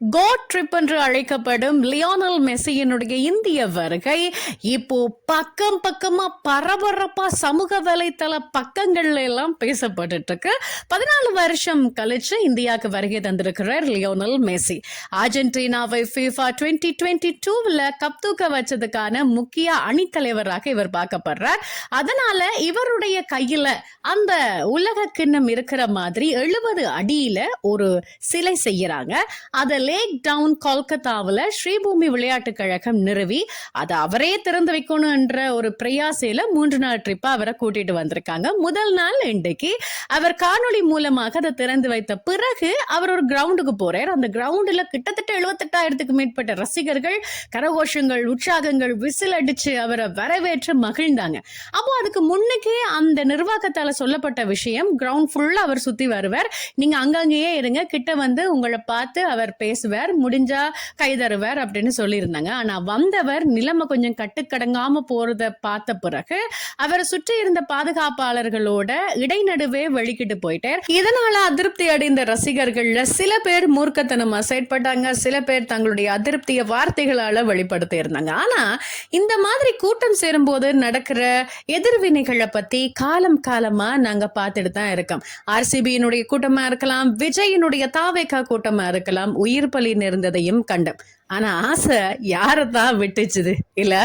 Code trip என்று அழைக்கப்படும் Lionel மெஸ்ஸியினுடைய இந்திய வருகை இப்போ பக்கம் பக்கமா பரபரப்பா சமூக வலைத்தள பக்கங்கள்ல எல்லாம் பேசப்பட்டு இருக்கு. 14 வருஷம் கழிச்சு இந்தியாவுக்கு வருகை தந்திருக்கிறார் லியோனல் மெஸ்ஸி. அர்ஜென்டினாவை FIFA 2022 கப் தூக்க வச்சதுக்கான முக்கிய அணித்தலைவராக இவர் பார்க்கப்படுறார். அதனால இவருடைய கையில அந்த உலக கிண்ணம் இருக்கிற மாதிரி 70 அடியில ஒரு சிலை செய்யறாங்க. அதை லேக் டவுன் கொல்கத்தாவில் ஸ்ரீபூமி விளையாட்டுக் கழகம் நிறுவி அதை அவரே திறந்து வைக்கணும் என்ற ஒரு பிரயாசையில 3 நாள் ட்ரிப்பா அவரை கூட்டிட்டு வந்திருக்காங்க. முதல் நாள் இன்றைக்கு அவர் காணொளி மூலமாக அதை திறந்து வைத்த பிறகு அவர் ஒரு கிரவுண்டுக்கு போறார். அந்த கிரவுண்டுல கிட்டத்தட்ட 78,000க்கு மேற்பட்ட ரசிகர்கள் கரகோஷங்கள், உற்சாகங்கள், விசில் அடிச்சு அவரை வரவேற்று மகிழ்ந்தாங்க. அப்போ அதுக்கு முன்னுக்கே அந்த நிர்வாகத்தால சொல்லப்பட்ட விஷயம், கிரவுண்ட் ஃபுல்லா அவர் சுத்தி வருவார், நீங்க அங்கங்கேயே இருங்க, கிட்ட வந்து உங்களை பார்த்து அவர் பேசுவார், முடிஞ்சா கைதருவார் அப்படின்னு சொல்லியிருந்தாங்க. ஆனா வந்தவர் நிலைமை கொஞ்சம் கட்டுக்கடங்காம போறத பார்த்த பிறகு அவரை சுற்றி இருந்த பாதுகாப்பாளர்களோட இடைநடுவே வெளிக்கிட்டு போயிட்டார். இதனால அதிருப்தி அடைந்த ரசிகர்கள்ல சில பேர் மூர்க்கத்தனமா செயற்பட்டாங்க, சில பேர் தங்களுடைய அதிருப்திய வார்த்தைகளால வெளிப்படுத்தி இருந்தாங்க. ஆனா இந்த மாதிரி கூட்டம் சேரும்போது நடக்கிற எதிர்வினைகளை பத்தி காலம் காலமா நாங்க பார்த்துட்டு தான் இருக்கோம். RCBயினுடைய கூட்டமா இருக்கலாம், விஜயினுடைய தாவேகா கூட்டமா இருக்கலாம், உயிர் பலி நேர்ந்ததையும் கண்டோம். ஆனா ஆசை யாரதான் விட்டுச்சுது இல்ல?